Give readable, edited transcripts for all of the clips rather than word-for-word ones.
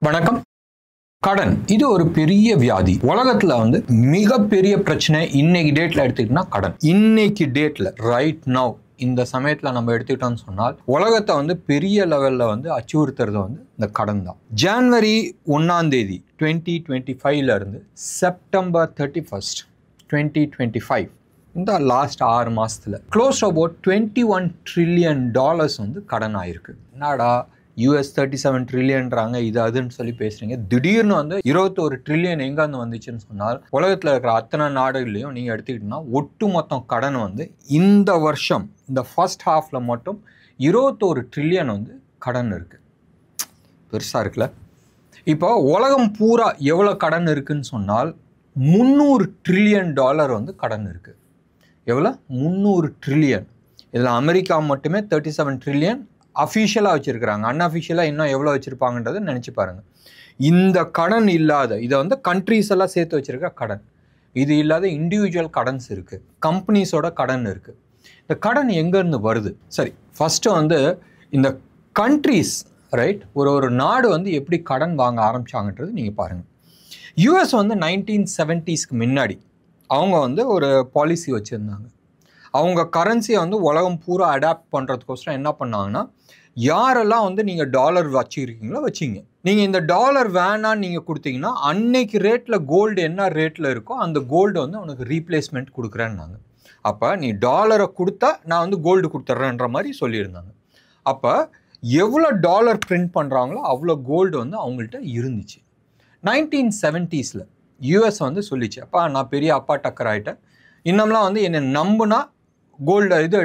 வணக்கம். கடன் இது ஒரு பெரிய வியாதி. உலகத்துல மிகப்பெரிய பிரச்சனை இன்னைக்கு டேட்ல எடுத்துக்கிட்டோம்னா கடன். இன்னைக்கு டேட்ல ரைட் நவ் இந்த சமயத்துல நம்ம எடுத்துக்கிட்டோம்னு சொன்னால் உலகத்தை பெரிய லெவல்ல அச்சுறுத்துறது இந்த கடன் தான். ஜனவரி 1ஆம் தேதி 2025 இருந்து செப்டம்பர் 31st 2025 இந்த லாஸ்ட் 6 மாசத்துல க்ளோஸ் அபவுட் $21 trillion கடன் ஆயிருக்கு. என்னடா US 37 ட்ரில்லியன்றாங்க, இது அதுன்னு சொல்லி பேசுறீங்க. திடீர்னு 21 ட்ரில்லியன் எங்கேருந்து வந்துச்சுன்னு சொன்னால் உலகத்தில் இருக்கிற அத்தனை நாடுகளையும் நீங்கள் எடுத்துக்கிட்டீங்கன்னா ஒட்டு மொத்தம் கடன் இந்த வருஷம் இந்த ஃபர்ஸ்ட் ஹாஃப்ல மட்டும் 21 ட்ரில்லியன் கடன் இருக்கு. பெருசாக இருக்குல்ல. இப்போ உலகம் பூரா எவ்வளோ கடன் இருக்குன்னு சொன்னால் $300 trillion கடன் இருக்கு. எவ்வளோ? 300 ட்ரில்லியன். இதில் அமெரிக்கா மட்டுமே 37 ட்ரில்லியன் அஃபிஷியலாக வச்சுருக்கிறாங்க. அன்அஃபிஷியலாக இன்னும் எவ்வளோ வச்சுருப்பாங்கன்றதை நினச்சி பாருங்கள். இந்த கடன் இல்லாத இதை கண்ட்ரீஸ் எல்லாம் சேர்த்து வச்சுருக்க கடன், இது இல்லாத இண்டிவிஜுவல் கடன்ஸ் இருக்குது, கம்பெனிஸோட கடன் இருக்குது. இந்த கடன் எங்கேருந்து வருது? சரி, ஃபஸ்ட்டு இந்த கண்ட்ரீஸ் ரைட் ஒரு நாடு எப்படி கடன் வாங்க ஆரம்பித்தாங்கன்றது நீங்கள் பாருங்கள். யூஎஸ் 1970ஸ்க்கு முன்னாடி அவங்க ஒரு பாலிசி வச்சுருந்தாங்க. அவங்க கரன்சியை உலகம் பூரா அடாப்ட் பண்ணுறதுக்கோசரம் என்ன பண்ணாங்கன்னா, யாரெல்லாம் நீங்கள் டாலர் வச்சுருக்கீங்களோ வச்சிங்க. நீங்கள் இந்த டாலர் வேணான்னு நீங்கள் கொடுத்தீங்கன்னா அன்னைக்கு ரேட்டில் கோல்டு என்ன ரேட்டில் இருக்கோ அந்த கோல்டு உனக்கு ரீப்ளேஸ்மெண்ட் கொடுக்குறேன்னாங்க. அப்போ நீ டாலரை கொடுத்தா நான் கோல்டு கொடுத்துட்றேன்ற மாதிரி சொல்லியிருந்தாங்க. அப்போ எவ்வளோ டாலர் பிரிண்ட் பண்ணுறாங்களோ அவ்வளோ கோல்டு அவங்கள்ட்ட இருந்துச்சு. 1970s யூஎஸ் சொல்லிச்சு, அப்பா நான் பெரிய அப்பா டக்கர் ஆகிட்டேன், இன்னம்லாம் என்னை நம்புனா கோல்டு இது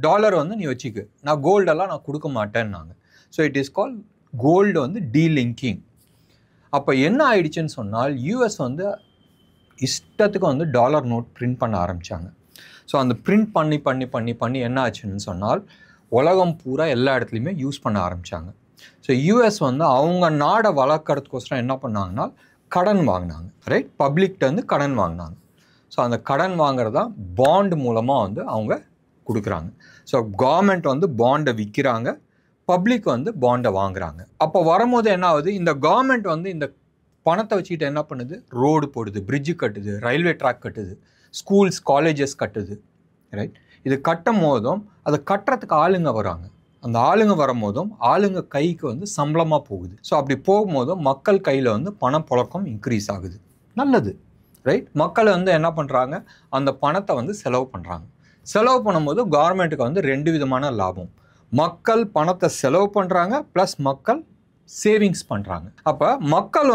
டாலர் நீ வச்சுக்கு, நான் கோல்டெல்லாம் நான் கொடுக்க மாட்டேன்னாங்க. So it is call gold dealing. அப்போ என்ன ஆயிடுச்சுன்னு சொன்னால் யூஎஸ் இஷ்டத்துக்கு டாலர் நோட் பிரிண்ட் பண்ண ஆரம்பித்தாங்க. ஸோ அந்த பிரிண்ட் பண்ணி பண்ணி பண்ணி பண்ணி என்ன ஆச்சுன்னு சொன்னால் உலகம் பூரா எல்லா இடத்துலையுமே யூஸ் பண்ண ஆரம்பித்தாங்க. ஸோ யூஎஸ் அவங்க நாடை வளர்க்குறதுக்கோசரம் என்ன பண்ணாங்கன்னா கடன் வாங்கினாங்க. ரைட், பப்ளிக்டேருந்து கடன் வாங்கினாங்க. ஸோ அந்த கடன் வாங்குறதா பாண்ட் மூலமாக அவங்க கொடுக்குறாங்க. ஸோ கவர்மெண்ட் பாண்டை விற்கிறாங்க, பப்ளிக் பாண்டை வாங்குறாங்க. அப்போ வரும்போது என்ன ஆகுது, இந்த கவர்மெண்ட் இந்த பணத்தை வச்சுக்கிட்டு என்ன பண்ணுது, ரோடு போடுது, பிரிட்ஜு கட்டுது, ரயில்வே ட்ராக் கட்டுது, ஸ்கூல்ஸ் காலேஜஸ் கட்டுது. ரைட், இது கட்டும் போதும் அதை கட்டுறதுக்கு ஆளுங்க வராங்க. அந்த ஆளுங்க வரும்போதும் ஆளுங்க கைக்கு சம்பளமாக போகுது. ஸோ அப்படி போகும்போதும் மக்கள் கையில் பணப்புழக்கம் இன்க்ரீஸ் ஆகுது. நல்லது. ரைட், மக்கள் என்ன பண்ணுறாங்க, அந்த பணத்தை செலவு பண்ணுறாங்க. செலவு பண்ணும்போது கவர்மெண்ட்டுக்கு 2 விதமான லாபம். மக்கள் பணத்தை செலவு பண்ணுறாங்க, ப்ளஸ் மக்கள் சேவிங்ஸ் பண்ணுறாங்க. அப்போ மக்கள்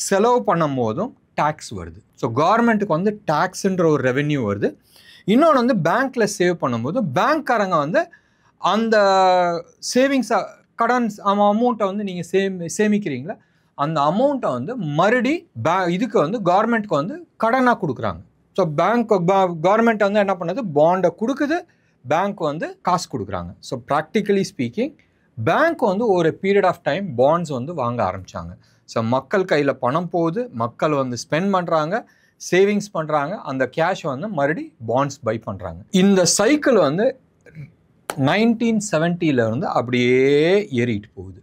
செலவு பண்ணும் போதும் டேக்ஸ் வருது. ஸோ கவர்மெண்ட்டுக்கு டேக்ஸுன்ற ஒரு ரெவென்யூ வருது. இன்னொன்று பேங்க்கில் சேவ் பண்ணும்போது பேங்க்காரங்க அந்த சேவிங்ஸை கடன் அமௌண்ட்டை நீங்கள் சேமிக்கிறீங்களா, அந்த அமௌண்ட்டை மறுபடி இதுக்கு கவர்மெண்ட்க்கு கடனாக கொடுக்குறாங்க. ஸோ கவர்மெண்ட் என்ன பண்ணுது, பாண்டை கொடுக்குது, பேங்க் காசு கொடுக்குறாங்க. ஸோ ப்ராக்டிக்கலி ஸ்பீக்கிங் பேங்க் ஒரு பீரியட் ஆஃப் டைம் பாண்ட்ஸ் வாங்க ஆரம்பித்தாங்க. ஸோ மக்கள் கையில் பணம் போகுது, மக்கள் ஸ்பெண்ட் பண்ணுறாங்க, சேவிங்ஸ் பண்ணுறாங்க, அந்த கேஷை மறுபடி பாண்ட்ஸ் பை பண்ணுறாங்க. இந்த சைக்கிள் 1970 அப்படியே ஏறிட்டு போகுது.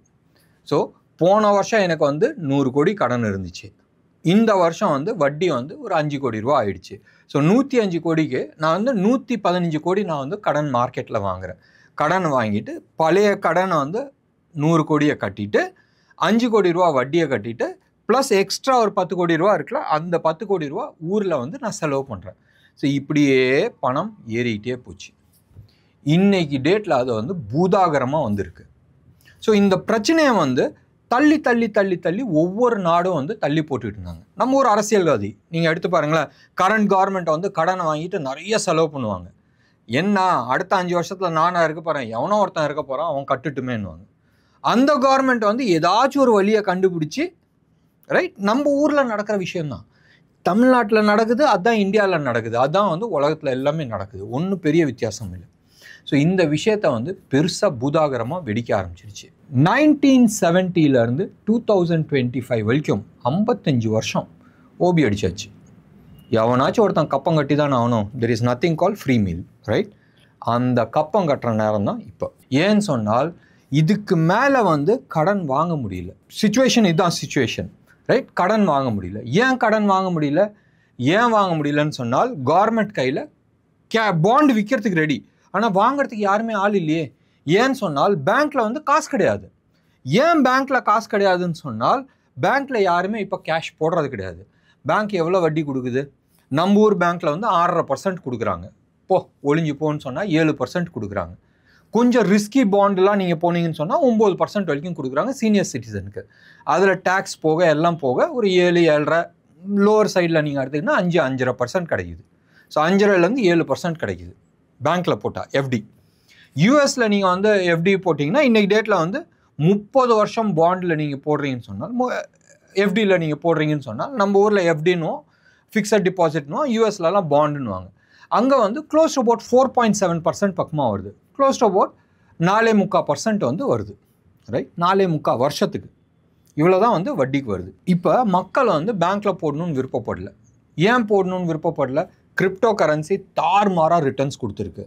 ஸோ போன வருஷம் எனக்கு 100 கோடி கடன் இருந்துச்சு. இந்த வருஷம் வட்டி ஒரு 5 கோடி ரூபா ஆயிடுச்சு. ஸோ 105 கோடிக்கு நான் 115 கோடி நான் கடன் மார்க்கெட்டில் வாங்குகிறேன். கடன் வாங்கிட்டு பழைய கடனை 100 கோடியை கட்டிட்டு 5 கோடி ரூபா வட்டியை கட்டிட்டு ப்ளஸ் எக்ஸ்ட்ரா ஒரு 10 கோடி ரூபா இருக்குல்ல, அந்த 10 கோடி ரூபா ஊரில் நான் செலவு பண்ணுறேன். ஸோ இப்படியே பணம் ஏறிக்கிட்டே போச்சு. இன்னைக்கு டேட்டில் அது பூதாகரமாக வந்திருக்கு. ஸோ இந்த பிரச்சனையை தள்ளி தள்ளி தள்ளி தள்ளி ஒவ்வொரு நாடும் தள்ளி போட்டுக்கிட்டு இருந்தாங்க. நம்ம ஒரு அரசியல்வாதி நீங்கள் எடுத்து பாருங்களேன், கரண்ட் கவர்மெண்ட் கடனை வாங்கிட்டு நிறைய செலவு பண்ணுவாங்க. என்ன அடுத்த 5 வருஷத்தில் நானாக இருக்க போகிறேன், எவனோ ஒருத்தன் இருக்க போகிறான், அவன் கட்டுட்டுமேன்னுவாங்க. அந்த கவர்மெண்ட் ஏதாச்சும் ஒரு வழியை கண்டுபிடிச்சி ரைட், நம்ம ஊரில் நடக்கிற விஷயந்தான் தமிழ்நாட்டில் நடக்குது, அதுதான் இந்தியாவில் நடக்குது, அதுதான் உலகத்தில் எல்லாமே நடக்குது. ஒன்றும் பெரிய வித்தியாசம் இல்லை. ஸோ இந்த விஷயத்தை பெருசாக பூதாகரமாக வெடிக்க ஆரம்பிச்சிருச்சு. 1970 2025 வரைக்கும் 55 வருஷம் ஓபி அடிச்சாச்சு. எவனாச்சும் ஒருத்தன் கப்பம் கட்டி தான் ஆகணும். There is nothing call free meal. Right, அந்த கப்பம் கட்டுற நேரம் தான் இப்போ. ஏன்னு சொன்னால் இதுக்கு மேலே வந்து கடன் வாங்க முடியல. சிச்சுவேஷன் இதுதான் சிச்சுவேஷன், ரைட்? கடன் வாங்க முடியல. ஏன் கடன் வாங்க முடியல? ஏன் வாங்க முடியலன்னு சொன்னால் கவர்மெண்ட் கையில் பாண்ட் விற்கிறதுக்கு ரெடி, ஆனால் வாங்கிறதுக்கு யாருமே ஆள் இல்லையே. ஏன்னு சொன்னால் பேங்க்கில் வந்து காசு கிடையாது. ஏன் பேங்க்கில் காசு கிடையாதுன்னு சொன்னால் பேங்க்கில் யாருமே இப்போ கேஷ் போடுறது கிடையாது. பேங்க் எவ்வளோ வட்டி கொடுக்குது? நம்ம ஊர் பேங்க்கில் வந்து 6.5% கொடுக்குறாங்க. ஒளிஞ்சு போன்னு சொன்னால் 7% கொடுக்குறாங்க. கொஞ்சம் ரிஸ்கி பாண்டெலாம் நீங்கள் போனீங்கன்னு சொன்னால் 9% வரைக்கும் கொடுக்குறாங்க சீனியர் சிட்டிசனுக்கு. அதில் டேக்ஸ் போக எல்லாம் போக ஒரு 7-7.5, லோவர் சைடில் நீங்கள் எடுத்திங்கன்னா 5-5.5% கிடைக்குது. ஸோ 5.5லேருந்து 7% கிடைக்குது பேங்க்கில் போட்டால் எஃப்டி. யூஎஸில் நீங்கள் வந்து எஃப்டி போட்டிங்கன்னா இன்றைக்கி டேட்டில் வந்து 30 வருஷம் பாண்டில் நீங்கள் போடுறீங்கன்னு சொன்னால், எஃப்டியில் நீங்கள் போடுறீங்கன்னு சொன்னால், நம்ம ஊரில் எஃப்டின்னும் ஃபிக்ஸட் டிபாசிட்னும் யூஎஸ்லலாம் பாண்டுன்னுவாங்க. அங்கே வந்து க்ளோஸ் டு அபவுட் 4.7% பக்கமாக வருது. க்ளோஸ் டு அபவுட் 4.25% வந்து வருது, ரைட்? 4.25 வருஷத்துக்கு இவ்வளோ தான் வந்து வட்டிக்கு வருது. இப்போ மக்கள் வந்து பேங்க்கில் போடணும்னு விருப்பப்படல. ஏன் போடணும்னு விருப்பப்படல? கிரிப்டோ கரன்சி தாறுமாறாக ரிட்டர்ன்ஸ் கொடுத்துருக்கு.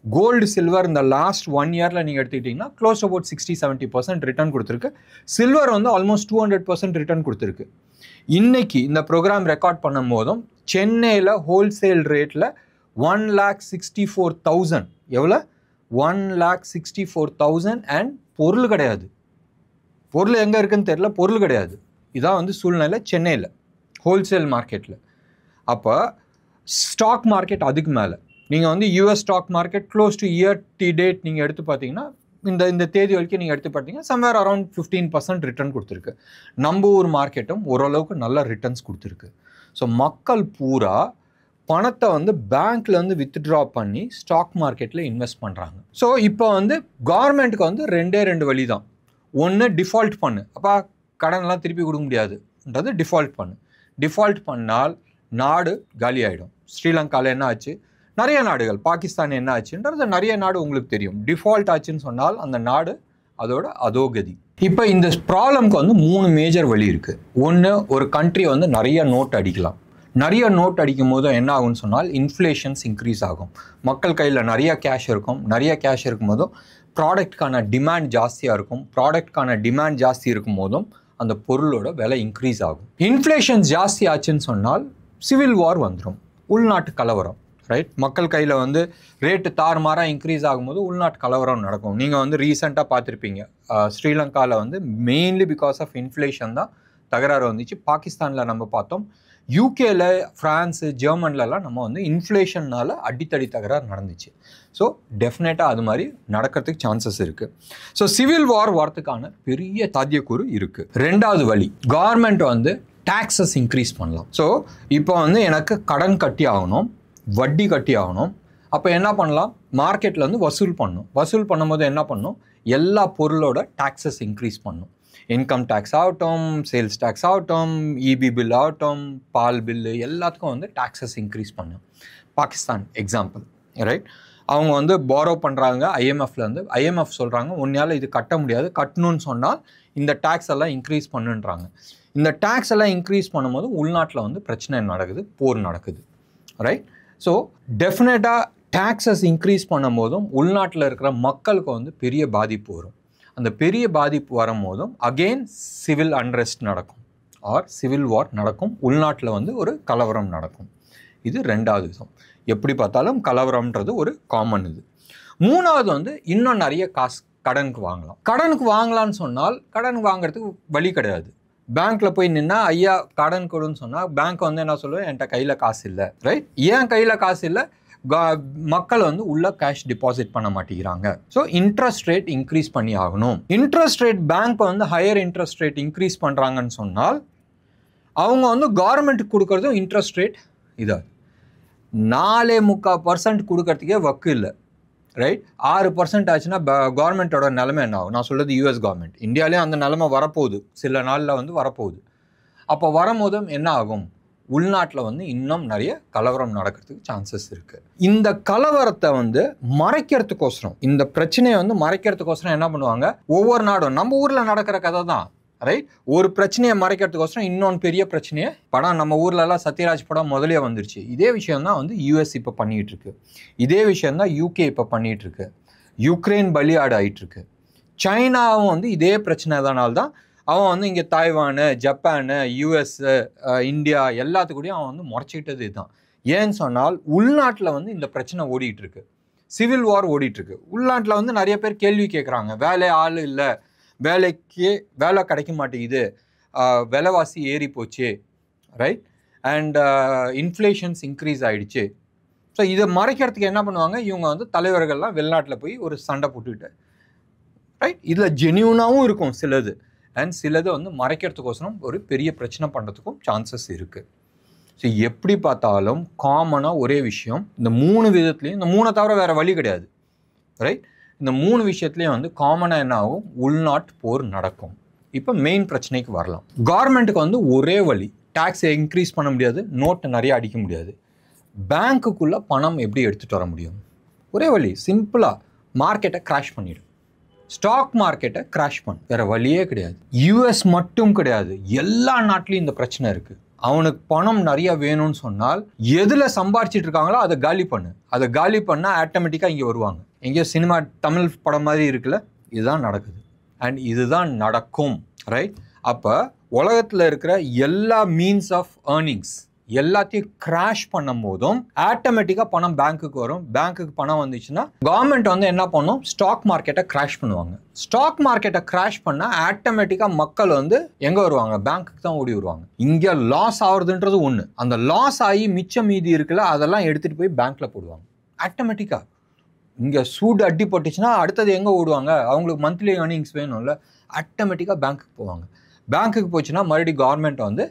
கோல்டு சில்வர் இந்த லாஸ்ட் 1 இயரில் நீங்கள் எடுத்துக்கிட்டிங்கன்னா க்ளோஸ் அபவுட் 60-70% ரிட்டர்ன் கொடுத்துருக்கு. சில்வர் வந்து ஆல்மோஸ்ட் 200% ரிட்டர்ன் கொடுத்துருக்கு. இன்றைக்கி இந்த ப்ரோக்ராம் ரெக்கார்ட் பண்ணும் போதும் சென்னையில் ஹோல்சேல் ரேட்டில் 1,64,000, எவ்வளோ? 1,64,000 அண்ட் பொருள் கிடையாது. பொருள் எங்கே இருக்குதுன்னு தெரியல, பொருள் கிடையாது. இதான் வந்து சூழ்நிலை சென்னையில் ஹோல்சேல் மார்க்கெட்டில். அப்போ ஸ்டாக் மார்க்கெட் அதுக்கு மேலே நீங்கள் வந்து US stock market close to year to date நீங்கள் எடுத்து பார்த்தீங்கன்னா, இந்த தேதி வரைக்கும் நீங்கள் எடுத்து பார்த்தீங்கன்னா சம்வேர் அரௌண்ட் 15% ரிட்டர்ன் கொடுத்துருக்கு. நம்ம ஊர் மார்க்கெட்டும் ஓரளவுக்கு நல்ல ரிட்டர்ன்ஸ் கொடுத்துருக்கு. ஸோ மக்கள் பூரா பணத்தை வந்து பேங்க்லேருந்து வித்ட்ரா பண்ணி ஸ்டாக் மார்க்கெட்டில் இன்வெஸ்ட் பண்ணுறாங்க. ஸோ இப்போ வந்து கவர்மெண்ட்டுக்கு வந்து 2 வழி தான். ஒன்று டிஃபால்ட் பண்ணு, அப்போ கடனெல்லாம் திருப்பி கொடுக்க முடியாதுன்றது டிஃபால்ட் பண்ணு. டிஃபால்ட் பண்ணால் நாடு காலி ஆகிடும். ஸ்ரீலங்காவில் என்ன ஆச்சு, நிறைய நாடுகள், பாகிஸ்தான் என்ன ஆச்சுன்றது நிறைய நாடு உங்களுக்கு தெரியும். டிஃபால்ட் ஆச்சுன்னு சொன்னால் அந்த நாடு அதோட அதோகதி. இப்போ இந்த ப்ராப்ளம்க்கு வந்து 3 மேஜர் வழி இருக்குது. ஒன்று, ஒரு கண்ட்ரி வந்து நிறைய நோட் அடிக்கலாம். நிறைய நோட் அடிக்கும் போது என்ன ஆகும்னு சொன்னால் இன்ஃப்ளேஷன்ஸ் இன்க்ரீஸ் ஆகும். மக்கள் கையில் நிறைய கேஷ் இருக்கும். நிறைய கேஷ் இருக்கும் போதும் ப்ராடக்ட்கான டிமாண்ட் ஜாஸ்தியாக இருக்கும். ப்ராடக்ட்கான டிமாண்ட் ஜாஸ்தி இருக்கும் போதும் அந்த பொருளோட விலை இன்க்ரீஸ் ஆகும். இன்ஃப்ளேஷன் ஜாஸ்தி ஆச்சுன்னு சொன்னால் சிவில் வார் வந்துடும், உள்நாட்டு கலவரம், ரைட்? மக்கள் கையில் வந்து ரேட்டு தாறுமாறாக இன்க்ரீஸ் ஆகும்போது உள்நாட்டு கலவரம் நடக்கும். நீங்கள் வந்து ரீசெண்டாக பார்த்துருப்பீங்க, ஸ்ரீலங்காவில் வந்து மெயின்லி பிகாஸ் ஆஃப் இன்ஃப்ளேஷன் தான் தகராறு வந்துச்சு. பாகிஸ்தானில் நம்ம பார்த்தோம். யூகேல, ஃப்ரான்ஸு, ஜெர்மன்லலாம் நம்ம வந்து இன்ஃப்ளேஷன்னால் அடித்தடி தகராறு நடந்துச்சு. ஸோ டெஃபினட்டாக அது மாதிரி நடக்கிறதுக்கு சான்சஸ் இருக்குது. ஸோ சிவில் வார் வரத்துக்கான பெரிய சாத்தியக்கூறு இருக்குது. 2வது வழி, கவர்மெண்ட் வந்து டாக்ஸஸ் இன்க்ரீஸ் பண்ணலாம். ஸோ இப்போ வந்து எனக்கு கடன் கட்டி ஆகணும், வட்டி கட்டி ஆகணும். அப்போ என்ன பண்ணலாம்? மார்க்கெட்டில் வந்து வசூல் பண்ணணும். வசூல் பண்ணும்போது என்ன பண்ணணும்? எல்லா பொருளோட டாக்ஸஸ் இன்க்ரீஸ் பண்ணணும். இன்கம் டேக்ஸ் ஆகட்டும், சேல்ஸ் டேக்ஸ் ஆகட்டும், இபி பில் ஆகட்டும், பால் பில்லு, எல்லாத்துக்கும் வந்து டாக்ஸஸ் இன்க்ரீஸ் பண்ணணும். Pakistan example, right? அவங்க வந்து பாரோ பண்ணுறாங்க ஐஎம்எஃப்லேருந்து. ஐஎம்எஃப் சொல்கிறாங்க உன்னால் இது கட்ட முடியாது, கட்டணும்னு சொன்னால் இந்த டேக்ஸ் எல்லாம் இன்க்ரீஸ் பண்ணுன்றாங்க. இந்த டேக்ஸ் எல்லாம் இன்க்ரீஸ் பண்ணும்போது உள்நாட்டில் வந்து பிரச்சனை நடக்குது, போர் நடக்குது, ரைட்? ஸோ டெஃபினட்டாக டேக்ஸஸ் இன்க்ரீஸ் பண்ணும் போதும் உள்நாட்டில் இருக்கிற மக்களுக்கு வந்து பெரிய பாதிப்பு வரும். அந்த பெரிய பாதிப்பு வரும்போதும் அகெயின் சிவில் அன்ரெஸ்ட் நடக்கும் ஆர் சிவில் வார் நடக்கும். உள்நாட்டில் வந்து ஒரு கலவரம் நடக்கும். இது 2வது விஷயம். எப்படி பார்த்தாலும் கலவரம்ன்றது ஒரு காமன் இது. 3வது வந்து இன்னும் நிறைய காசு கடனுக்கு வாங்கலாம். கடனுக்கு வாங்கலான்னு சொன்னால் கடன் வாங்குறதுக்கு வழி கிடையாது. பேங்க்கில் போய் நின்னா ஐயா கடன் கொடுன்னு சொன்னால் பேங்க் வந்து என்ன சொல்லுவேன், என்கிட்ட கையில் காசு இல்லை, ரைட்? ஏன் கையில் காசு இல்லை? மக்கள் வந்து உள்ள கேஷ் டிபாசிட் பண்ண மாட்டேங்கிறாங்க. ஸோ இன்ட்ரெஸ்ட் ரேட் இன்க்ரீஸ் பண்ணி ஆகணும். இன்ட்ரெஸ்ட் ரேட் பேங்க் வந்து ஹையர் இன்ட்ரெஸ்ட் ரேட் இன்க்ரீஸ் பண்ணுறாங்கன்னு சொன்னால் அவங்க வந்து கவர்மெண்ட்டுக்கு கொடுக்குறதும் இன்ட்ரெஸ்ட் ரேட் இதாக 4.25% கொடுக்கறதுக்கே வக்கு இல்லை, ரைட்? 6% ஆச்சுன்னா கவர்மெண்ட்டோட நிலைமை என்ன ஆகும்? நான் சொல்கிறது யூஎஸ் கவர்மெண்ட். இந்தியாவிலேயும் அந்த நிலைமை வரப்போகுது, சில நாளில் வந்து வரப்போகுது. அப்போ வரும்போதும் என்ன ஆகும்? உள்நாட்டில் வந்து இன்னும் நிறைய கலவரம் நடக்கிறதுக்கு சான்சஸ் இருக்குது. இந்த கலவரத்தை வந்து மறைக்கிறதுக்கோசரம், இந்த பிரச்சனையை வந்து மறைக்கிறதுக்கோசரம் என்ன பண்ணுவாங்க? ஒவ்வொரு நாடும், நம்ம ஊரில் நடக்கிற கதை தான், ரைட்? ஒரு பிரச்சனையை மறைக்கிறதுக்கோசரம் இன்னொன்று பெரிய பிரச்சனையை, படம் நம்ம ஊர்லலாம் சத்யராஜ் படம் முதலே வந்துருச்சு. இதே விஷயம் தான் வந்து யூஎஸ் இப்போ பண்ணிகிட்டு இருக்கு. இதே விஷயம் தான் யூகே இப்போ பண்ணிகிட்டு இருக்கு. யுக்ரைன் பலியாடு ஆகிட்டுருக்கு. சைனாவும் வந்து இதே பிரச்சனை தான் அவன் வந்து இங்கே தாய்வானு, ஜப்பானு, யூஎஸ், இந்தியா எல்லாத்துக்கூடையும் அவன் வந்து முறைச்சிக்கிட்டது இதுதான். ஏன்னு சொன்னால் உள்நாட்டில் வந்து இந்த பிரச்சனை ஓடிட்டு இருக்கு, சிவில் வார் ஓடிட்டு இருக்கு. உள்நாட்டில் வந்து நிறைய பேர் கேள்வி கேட்குறாங்க, வேலை ஆள் இல்லை, வேலை கிடைக்க மாட்டேங்குது, விலைவாசி ஏறி போச்சு, ரைட், அண்ட் இன்ஃப்ளேஷன்ஸ் இன்க்ரீஸ் ஆகிடுச்சு. ஸோ இதை மறைக்கிறதுக்கு என்ன பண்ணுவாங்க, இவங்க வந்து தலைவர்கள்லாம் வெளிநாட்டில் போய் ஒரு சண்டை போட்டுக்கிட்டு, ரைட், இதில் ஜென்யூனாகவும் இருக்கும் சிலது, அண்ட் சிலது வந்து மறைக்கிறதுக்கோசரம் ஒரு பெரிய பிரச்சனை பண்ணுறதுக்கும் சான்சஸ் இருக்குது. ஸோ எப்படி பார்த்தாலும் காமனாக ஒரே விஷயம், இந்த 3 விதத்துலேயும், இந்த 3 தவிர வேறு வழி கிடையாது, ரைட், இந்த 3 விஷயத்துலேயும் வந்து காமனாக என்ன ஆகும், உள்நாட்டு போர் நடக்கும். இப்போ மெயின் பிரச்சனைக்கு வரலாம். கவர்மெண்ட்டுக்கு வந்து ஒரே வழி, டேக்ஸை இன்க்ரீஸ் பண்ண முடியாது, நோட்டை நிறைய அடிக்க முடியாது. பேங்க்குக்குள்ளே பணம் எப்படி எடுத்துகிட்டு வர முடியும்? ஒரே வழி, சிம்பிளாக மார்க்கெட்டை கிராஷ் பண்ணிடும், ஸ்டாக் மார்க்கெட்டை கிராஷ் பண்ணு, வேறு வழியே கிடையாது. யூஎஸ் மட்டும் கிடையாது, எல்லா நாட்டிலையும் இந்த பிரச்சனை இருக்குது. அவனுக்கு பணம் நிறைய வேணும்னு சொன்னால் எதில் சம்பாரிச்சிட்டு இருக்காங்களோ அதை காலி பண்ணு, அதை காலி பண்ணால் ஆட்டோமேட்டிக்காக இங்கே வருவாங்க. எங்கேயோ சினிமா தமிழ் படம் மாதிரி இருக்குல்ல, இதுதான் நடக்குது அண்ட் இதுதான் நடக்கும், ரைட். அப்போ உலகத்தில் இருக்கிற எல்லா மீன்ஸ் ஆஃப் ஏர்னிங்ஸ் எல்லாத்தையும் கிராஷ் பண்ணும் போதும் ஆட்டோமேட்டிக்காக பணம் பேங்க்குக்கு வரும். பேங்க்குக்கு பணம் வந்துச்சுன்னா கவர்மெண்ட் வந்து என்ன பண்ணும், ஸ்டாக் மார்க்கெட்டை கிராஷ் பண்ணுவாங்க. ஸ்டாக் மார்க்கெட்டை கிராஷ் பண்ணால் ஆட்டோமேட்டிக்காக மக்கள் வந்து எங்கே வருவாங்க, பேங்க்குக்கு தான் ஓடி வருவாங்க. இங்கே லாஸ் ஆகுறதுன்றது ஒன்று, அந்த லாஸ் ஆகி மிச்சம் மீதி இருக்குல்ல அதெல்லாம் எடுத்துகிட்டு போய் பேங்க்கில் போடுவாங்க ஆட்டோமேட்டிக்காக. இங்கே சூடு அடி போட்டுச்சுன்னா அடுத்தது எங்கே ஓடுவாங்க, அவங்களுக்கு மந்த்லி ஏர்னிங்ஸ் வேணும்ல, ஆட்டோமேட்டிக்காக பேங்க்குக்கு போவாங்க. பேங்க்குக்கு போச்சுன்னா மறுபடியும் கவர்மெண்ட் வந்து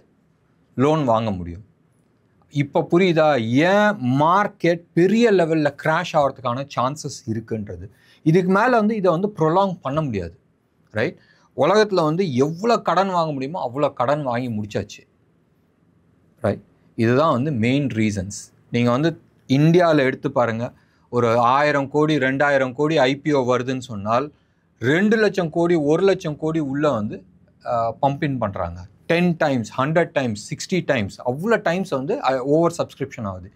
லோன் வாங்க முடியும். இப்போ புரியுதா ஏன் மார்க்கெட் பெரிய லெவலில் கிராஷ் ஆகிறதுக்கான சான்சஸ் இருக்குன்றது. இதுக்கு மேலே வந்து இதை வந்து ப்ரொலாங் பண்ண முடியாது, ரைட். உலகத்தில் வந்து எவ்வளோ கடன் வாங்க முடியுமோ அவ்வளோ கடன் வாங்கி முடிச்சாச்சு, ரைட். இதுதான் வந்து மெயின் ரீசன்ஸ். நீங்கள் வந்து இந்தியாவில் எடுத்து பாருங்கள், ஒரு 1000 கோடி 2000 கோடி ஐபிஓ வருதுன்னு சொன்னால் 2 லட்சம் கோடி 1 லட்சம் கோடி உள்ளே வந்து பம்பின் பண்ணுறாங்க. 10 times 100 times 60 times அவ்வளோ டைம்ஸ் வந்து ஓவர் சப்ஸ்கிரிப்ஷன் ஆகுது.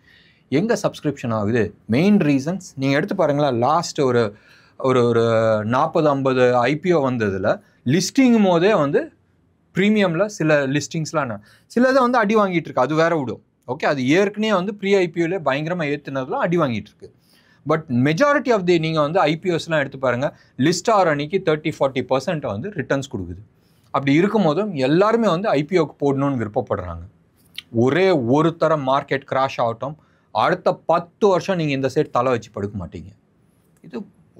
எங்கே சப்ஸ்கிரிப்ஷன் ஆகுது? மெயின் ரீசன்ஸ் நீங்கள் எடுத்து பாருங்களா, லாஸ்ட் ஒரு ஒரு ஒரு 40-50 ஐபிஓ வந்ததில் லிஸ்டிங்கும் போதே வந்து ப்ரீமியமில் சில லிஸ்டிங்ஸ்லாம் சிலதை வந்து அடி வாங்கிட்டு இருக்கு, அது வேற விடும், ஓகே. அது ஏற்கனவே வந்து ப்ரீ ஐபிஓலே பயங்கரமாக ஏற்றுனதுலாம் அடி வாங்கிட்டு இருக்கு. பட் மெஜாரிட்டி ஆஃப் தி நீங்கள் வந்து ஐபிஓஸ்லாம் எடுத்து பாருங்கள், லிஸ்ட் ஆகிற அன்னைக்கு 30-40% வந்து ரிட்டர்ன்ஸ் கொடுக்குது. அப்படி இருக்கும் போதும் எல்லாருமே வந்து ஐபிஓக்கு போடணும்னு விருப்பப்படுறாங்க. ஒரே ஒரு தரம் மார்க்கெட் கிராஷ் ஆகட்டும், அடுத்த 10 வருஷம் நீங்கள் இந்த சைட் தலை வச்சு படுக்க மாட்டீங்க. இது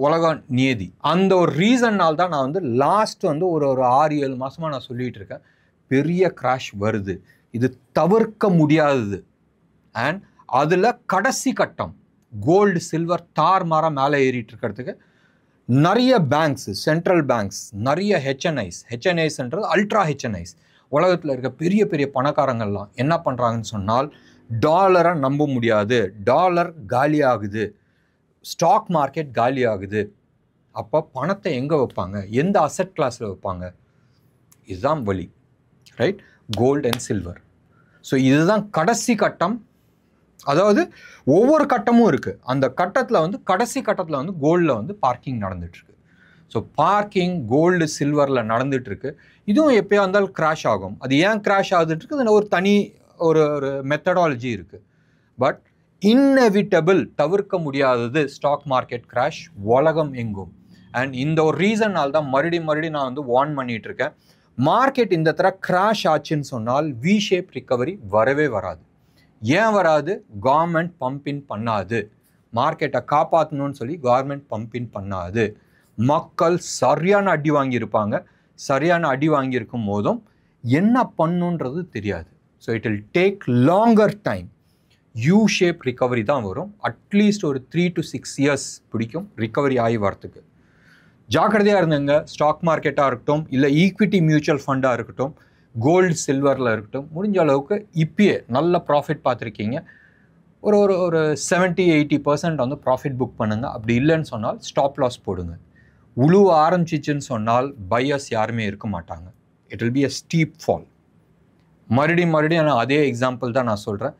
உலக நியதி. அந்த ஒரு ரீசன்னால் தான் நான் வந்து லாஸ்ட் வந்து ஒரு 6-7 மாதமாக நான் சொல்லிகிட்டு இருக்கேன், பெரிய கிராஷ் வருது, இது தவிர்க்க முடியாதது. அண்ட் அதில் கடைசி கட்டம் கோல்டு சில்வர் தார் மாற மேலே ஏறிட்டு இருக்கிறதுக்கு நிறைய பேங்க்ஸ், சென்ட்ரல் பேங்க்ஸ், நிறைய ஹெச்என்ஐஸ்ன்றது அல்ட்ரா ஹெச்என்ஐஸ், உலகத்தில் இருக்க பெரிய பெரிய பணக்காரங்கள்லாம் என்ன பண்ணுறாங்கன்னு சொன்னால், டாலரை நம்ப முடியாது, டாலர் காலி ஆகுது, ஸ்டாக் மார்க்கெட் காலி ஆகுது. அப்போ பணத்தை எங்கே வைப்பாங்க, எந்த அசெட் கிளாஸில் வைப்பாங்க? இதுதான் வழி, right, gold and silver. So இதுதான் கடைசி கட்டம். அதாவது ஒவ்வொரு கட்டமும் இருக்குது, அந்த கட்டத்தில் வந்து கடைசி கட்டத்தில் வந்து கோல்டில் வந்து பார்க்கிங் நடந்துகிட்ருக்கு. ஸோ பார்க்கிங் கோல்டு சில்வரில் நடந்துகிட்ருக்கு. இதுவும் எப்போயா இருந்தாலும் கிராஷ் ஆகும். அது ஏன் கிராஷ் ஆகுதுன்றது அதில் ஒரு தனி ஒரு மெத்தடாலஜி இருக்குது. பட் இன்னெவிட்டபிள், தவிர்க்க முடியாதது ஸ்டாக் மார்க்கெட் கிராஷ் உலகம் எங்கும். அண்ட் இந்த ஒரு ரீசன்னால் தான் மறுபடியும் நான் வந்து வார்ன் பண்ணிகிட்டு இருக்கேன், மார்க்கெட் இந்த தடவை கிராஷ் ஆச்சுன்னு சொன்னால் வி ஷேப் ரிகவரி வரவே வராது. ஏன் வராது? கவர்மெண்ட் பம்பின் பண்ணாது, மார்க்கெட்டை காப்பாற்றணும்னு சொல்லி கவர்மெண்ட் பம்பின் பண்ணாது. மக்கள் சரியான அடி வாங்கியிருப்பாங்க, சரியான அடி வாங்கியிருக்கும் போதும் என்ன பண்ணுன்றது தெரியாது. So it will take longer time. U shape recovery தான் வரும். அட்லீஸ்ட் ஒரு 3 to 6 years பிடிக்கும் ரிகவரி ஆகி வரத்துக்கு. ஜாக்கிரதையாக இருந்தங்க. ஸ்டாக் மார்க்கெட்டாக இருக்கட்டும், இல்லை ஈக்விட்டி மியூச்சுவல் ஃபண்டாக இருக்கட்டும், கோல்டு சில்வரில் இருக்கட்டும், முடிஞ்ச அளவுக்கு இப்பயே நல்ல ப்ராஃபிட் பார்த்துருக்கீங்க, ஒரு ஒரு ஒரு 70-80% வந்து ப்ராஃபிட் புக் பண்ணுங்கள். அப்படி இல்லைன்னு சொன்னால் ஸ்டாப் லாஸ் போடுங்க. உழுவ ஆரம்பிச்சிச்சுன்னு சொன்னால் பையர்ஸ் யாருமே இருக்க மாட்டாங்க. It will be a steep fall. மறுபடியும் நான் அதே எக்ஸாம்பிள் தான் நான் சொல்கிறேன்.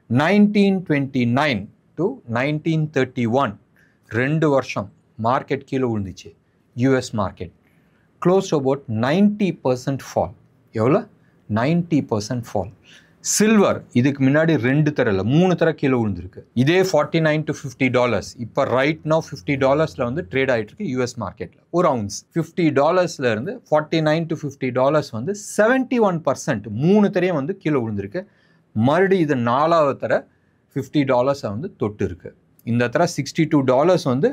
1929 to 1931 2 வருஷம் மார்க்கெட் கீழே விழுந்துச்சு, US market. Close to about 90% fall. எவ்வளோ? 90% ஃபால். சில்வர் இதுக்கு முன்னாடி 2 தரல 3 தர கீழே விழுந்திருக்கு. இதே $49 to $50 இப்போ ரைட் நோ $50 வந்து ட்ரேட் ஆகிட்டு இருக்கு யூஎஸ் மார்க்கெட்டில். ஒரு அவுன்ஸ் $50 இருந்து $49 to $50 வந்து 71% 3 தரையும் வந்து கீழே விழுந்திருக்கு. மறுபடியும் இது 4வது தர $50 வந்து தொட்டு இருக்கு. இந்த தர $62 வந்து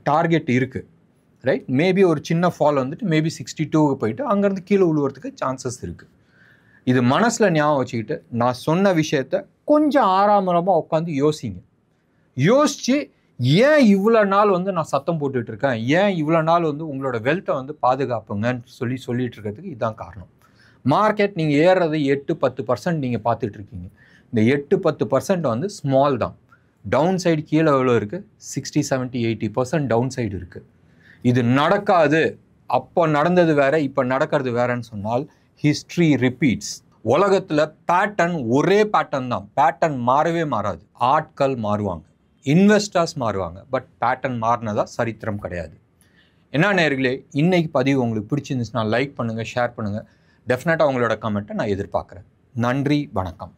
டார்கெட் இருக்குது. ரைட், மேபி ஒரு சின்ன ஃபால் வந்துட்டு மேபி 62க்கு போயிட்டு அங்கேருந்து கீழே விழுவுறதுக்கு சான்சஸ் இருக்குது. இது மனசில் ஞாபகம் வச்சுக்கிட்டு நான் சொன்ன விஷயத்த கொஞ்சம் ஆறாமரமாக உட்காந்து யோசிங்க. யோசித்து ஏன் இவ்வளோ நாள் வந்து நான் சத்தம் போட்டுட்டு இருக்கேன், ஏன் இவ்வளோ நாள் வந்து உங்களோட வெல்த்தை வந்து பாதுகாப்புங்கன்னு சொல்லிட்டு இருக்கிறதுக்கு இதுதான் காரணம். மார்க்கெட் நீங்கள் ஏறுறது 8-10% நீங்கள் பார்த்துட்ருக்கீங்க. இந்த 8-10% வந்து ஸ்மால் தான். டவுன் சைடு கீழே எவ்வளோ இருக்குது? 60-70-80% டவுன் சைடு இருக்குது. இது நடக்காது, அப்போ நடந்தது வேற இப்போ நடக்கிறது வேறன்னு சொன்னால் ஹிஸ்ட்ரி ரிப்பீட்ஸ். உலகத்தில் பேட்டர்ன் ஒரே பேட்டர்ன் தான். பேட்டர்ன் மாறவே மாறாது. ஆட்கள் மாறுவாங்க, இன்வெஸ்டர்ஸ் மாறுவாங்க, பட் பேட்டர்ன் மாறினதா சரித்திரம் கிடையாது. என்ன நேயர்களே, இன்னைக்கு பதிவு உங்களுக்கு பிடிச்சிருந்துச்சுன்னா லைக் பண்ணுங்கள், ஷேர் பண்ணுங்கள். டெஃபினட்டாக உங்களோட கமெண்ட்டை நான் எதிர்பார்க்குறேன். நன்றி, வணக்கம்.